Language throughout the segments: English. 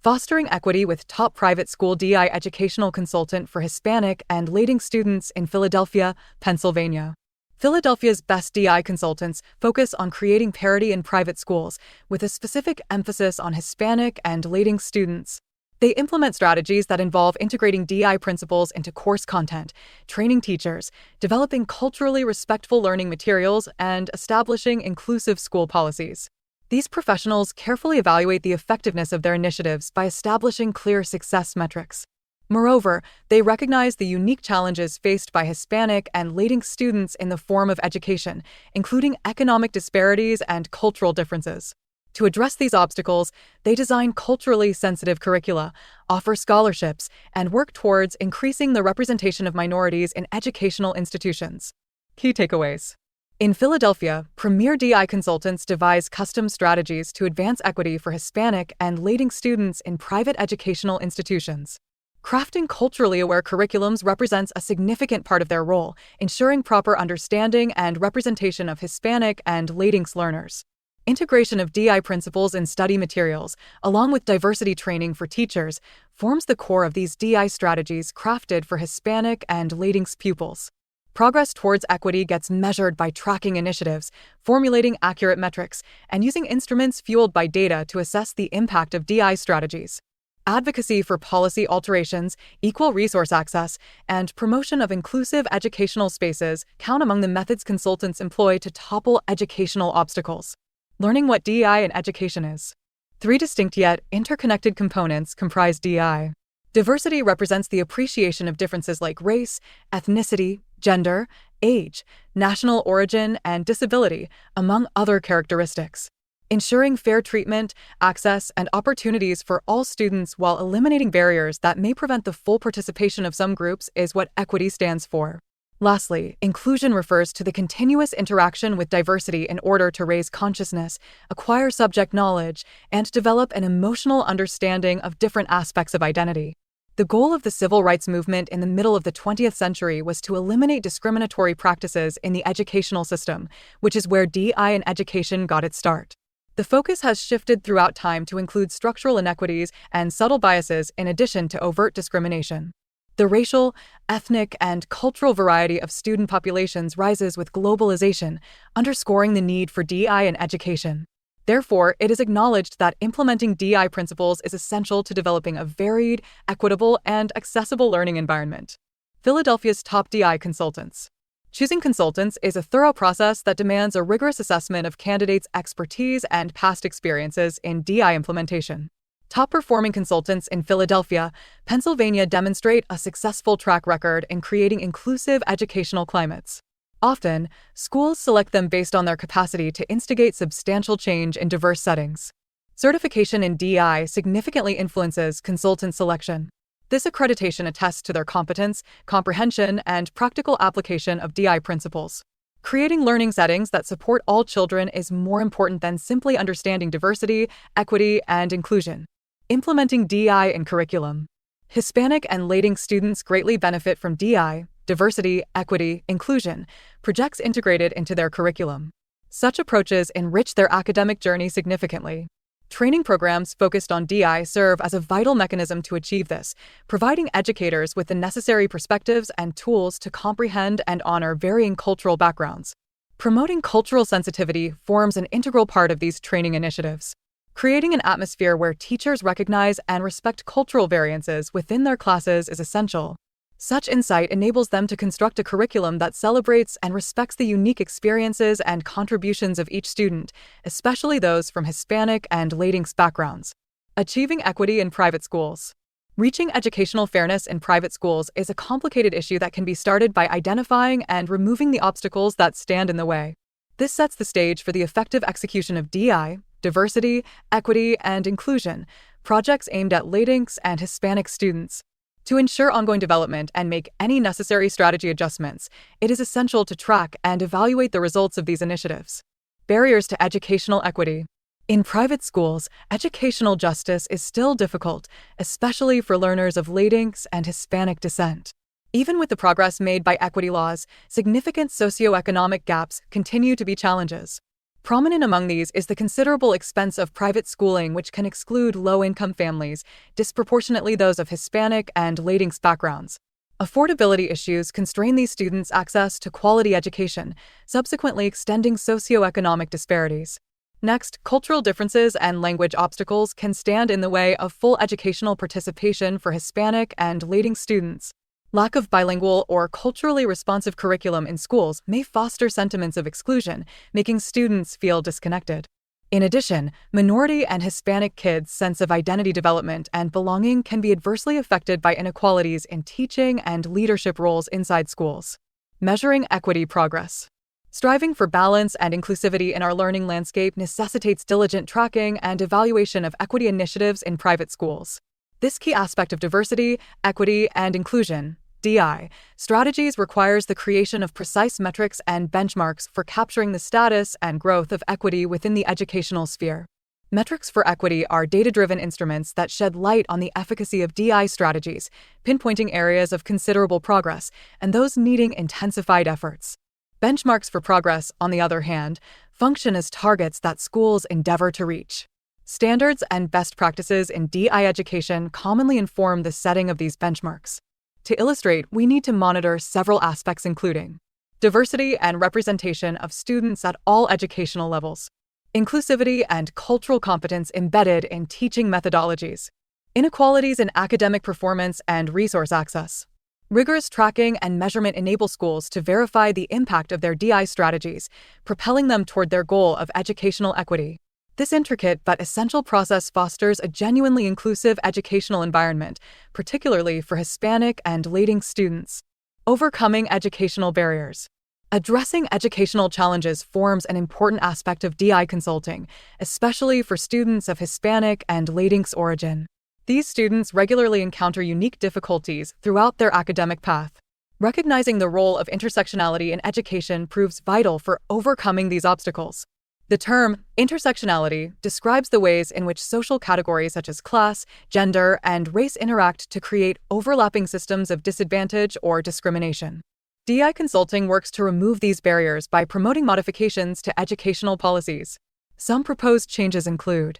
Fostering Equity with top private school DEI educational consultant for Hispanic and Latinx students in Philadelphia, Pennsylvania. Philadelphia's best DEI consultants focus on creating parity in private schools, with a specific emphasis on Hispanic and Latinx students. They implement strategies that involve integrating DEI principles into course content, training teachers, developing culturally respectful learning materials, and establishing inclusive school policies. These professionals carefully evaluate the effectiveness of their initiatives by establishing clear success metrics. Moreover, they recognize the unique challenges faced by Hispanic and Latinx students in the form of education, including economic disparities and cultural differences. To address these obstacles, they design culturally sensitive curricula, offer scholarships, and work towards increasing the representation of minorities in educational institutions. Key takeaways. In Philadelphia, premier DEI consultants devise custom strategies to advance equity for Hispanic and Latinx students in private educational institutions. Crafting culturally aware curriculums represents a significant part of their role, ensuring proper understanding and representation of Hispanic and Latinx learners. Integration of DEI principles in study materials, along with diversity training for teachers, forms the core of these DEI strategies crafted for Hispanic and Latinx pupils. Progress towards equity gets measured by tracking initiatives, formulating accurate metrics, and using instruments fueled by data to assess the impact of DEI strategies. Advocacy for policy alterations, equal resource access, and promotion of inclusive educational spaces count among the methods consultants employ to topple educational obstacles. Learning what DEI in education is. 3 distinct yet interconnected components comprise DEI. Diversity represents the appreciation of differences like race, ethnicity, gender, age, national origin, and disability, among other characteristics. Ensuring fair treatment, access, and opportunities for all students while eliminating barriers that may prevent the full participation of some groups is what equity stands for. Lastly, inclusion refers to the continuous interaction with diversity in order to raise consciousness, acquire subject knowledge, and develop an emotional understanding of different aspects of identity. The goal of the civil rights movement in the middle of the 20th century was to eliminate discriminatory practices in the educational system, which is where DEI in education got its start. The focus has shifted throughout time to include structural inequities and subtle biases in addition to overt discrimination. The racial, ethnic, and cultural variety of student populations rises with globalization, underscoring the need for DEI in education. Therefore, it is acknowledged that implementing DEI principles is essential to developing a varied, equitable, and accessible learning environment. Philadelphia's top DEI consultants. Choosing consultants is a thorough process that demands a rigorous assessment of candidates' expertise and past experiences in DEI implementation. Top-performing consultants in Philadelphia, Pennsylvania demonstrate a successful track record in creating inclusive educational climates. Often, schools select them based on their capacity to instigate substantial change in diverse settings. Certification in DEI significantly influences consultant selection. This accreditation attests to their competence, comprehension, and practical application of DEI principles. Creating learning settings that support all children is more important than simply understanding diversity, equity, and inclusion. Implementing DEI in curriculum. Hispanic and Latinx students greatly benefit from DEI, diversity, equity, inclusion, projects integrated into their curriculum. Such approaches enrich their academic journey significantly. Training programs focused on DEI serve as a vital mechanism to achieve this, providing educators with the necessary perspectives and tools to comprehend and honor varying cultural backgrounds. Promoting cultural sensitivity forms an integral part of these training initiatives. Creating an atmosphere where teachers recognize and respect cultural variances within their classes is essential. Such insight enables them to construct a curriculum that celebrates and respects the unique experiences and contributions of each student, especially those from Hispanic and Latinx backgrounds. Achieving equity in private schools. Reaching educational fairness in private schools is a complicated issue that can be started by identifying and removing the obstacles that stand in the way. This sets the stage for the effective execution of DEI, diversity, equity, and inclusion, projects aimed at Latinx and Hispanic students. To ensure ongoing development and make any necessary strategy adjustments, it is essential to track and evaluate the results of these initiatives. Barriers to educational equity. In private schools, educational justice is still difficult, especially for learners of Latinx and Hispanic descent. Even with the progress made by equity laws, significant socioeconomic gaps continue to be challenges. Prominent among these is the considerable expense of private schooling, which can exclude low-income families, disproportionately those of Hispanic and Latinx backgrounds. Affordability issues constrain these students' access to quality education, subsequently extending socioeconomic disparities. Next, cultural differences and language obstacles can stand in the way of full educational participation for Hispanic and Latinx students. Lack of bilingual or culturally responsive curriculum in schools may foster sentiments of exclusion, making students feel disconnected. In addition, minority and Hispanic kids' sense of identity development and belonging can be adversely affected by inequalities in teaching and leadership roles inside schools. Measuring equity progress. Striving for balance and inclusivity in our learning landscape necessitates diligent tracking and evaluation of equity initiatives in private schools. This key aspect of diversity, equity, and inclusion DEI strategies requires the creation of precise metrics and benchmarks for capturing the status and growth of equity within the educational sphere. Metrics for equity are data-driven instruments that shed light on the efficacy of DEI strategies, pinpointing areas of considerable progress and those needing intensified efforts. Benchmarks for progress, on the other hand, function as targets that schools endeavor to reach. Standards and best practices in DEI education commonly inform the setting of these benchmarks. To illustrate, we need to monitor several aspects including diversity and representation of students at all educational levels, inclusivity and cultural competence embedded in teaching methodologies, inequalities in academic performance and resource access. Rigorous tracking and measurement enable schools to verify the impact of their DEI strategies, propelling them toward their goal of educational equity. This intricate but essential process fosters a genuinely inclusive educational environment, particularly for Hispanic and Latinx students. Overcoming educational barriers. Addressing educational challenges forms an important aspect of DEI consulting, especially for students of Hispanic and Latinx origin. These students regularly encounter unique difficulties throughout their academic path. Recognizing the role of intersectionality in education proves vital for overcoming these obstacles. The term intersectionality describes the ways in which social categories such as class, gender, and race interact to create overlapping systems of disadvantage or discrimination. DEI consulting works to remove these barriers by promoting modifications to educational policies. Some proposed changes include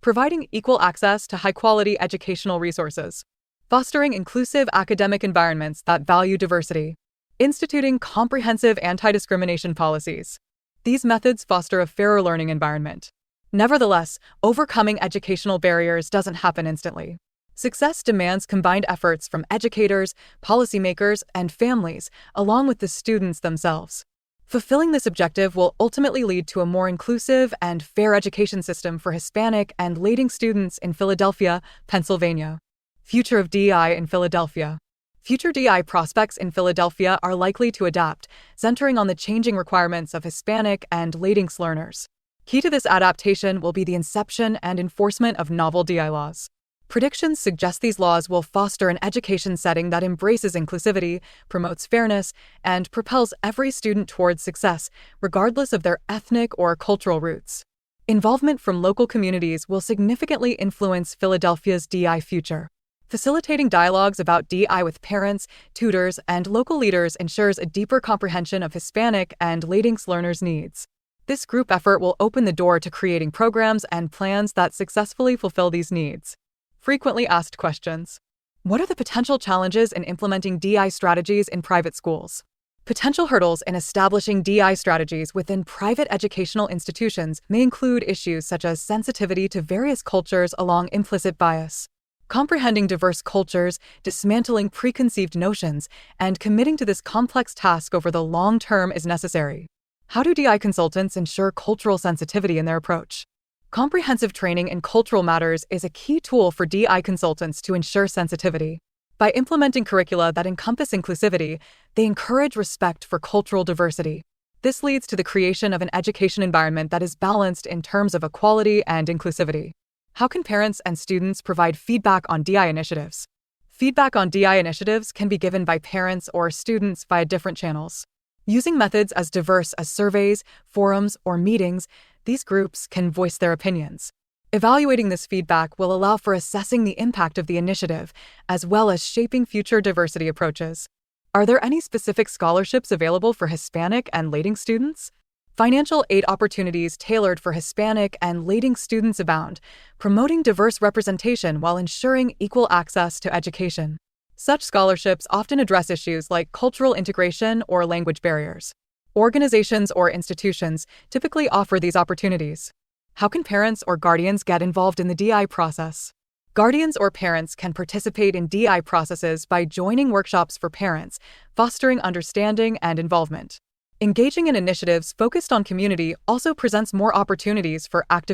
providing equal access to high-quality educational resources, fostering inclusive academic environments that value diversity, instituting comprehensive anti-discrimination policies. These methods foster a fairer learning environment. Nevertheless, overcoming educational barriers doesn't happen instantly. Success demands combined efforts from educators, policymakers, and families, along with the students themselves. Fulfilling this objective will ultimately lead to a more inclusive and fair education system for Hispanic and Latinx students in Philadelphia, Pennsylvania. Future of DEI in Philadelphia. Future DEI prospects in Philadelphia are likely to adapt, centering on the changing requirements of Hispanic and Latinx learners. Key to this adaptation will be the inception and enforcement of novel DEI laws. Predictions suggest these laws will foster an education setting that embraces inclusivity, promotes fairness, and propels every student towards success, regardless of their ethnic or cultural roots. Involvement from local communities will significantly influence Philadelphia's DEI future. Facilitating dialogues about DEI with parents, tutors, and local leaders ensures a deeper comprehension of Hispanic and Latinx learners' needs. This group effort will open the door to creating programs and plans that successfully fulfill these needs. Frequently asked questions. What are the potential challenges in implementing DEI strategies in private schools? Potential hurdles in establishing DEI strategies within private educational institutions may include issues such as sensitivity to various cultures along implicit bias. Comprehending diverse cultures, dismantling preconceived notions, and committing to this complex task over the long term is necessary. How do DEI consultants ensure cultural sensitivity in their approach? Comprehensive training in cultural matters is a key tool for DEI consultants to ensure sensitivity. By implementing curricula that encompass inclusivity, they encourage respect for cultural diversity. This leads to the creation of an education environment that is balanced in terms of equality and inclusivity. How can parents and students provide feedback on DEI initiatives? Feedback on DEI initiatives can be given by parents or students via different channels. Using methods as diverse as surveys, forums, or meetings, these groups can voice their opinions. Evaluating this feedback will allow for assessing the impact of the initiative, as well as shaping future diversity approaches. Are there any specific scholarships available for Hispanic and Latinx students? Financial aid opportunities tailored for Hispanic and Latinx students abound, promoting diverse representation while ensuring equal access to education. Such scholarships often address issues like cultural integration or language barriers. Organizations or institutions typically offer these opportunities. How can parents or guardians get involved in the DEI process? Guardians or parents can participate in DEI processes by joining workshops for parents, fostering understanding and involvement. Engaging in initiatives focused on community also presents more opportunities for active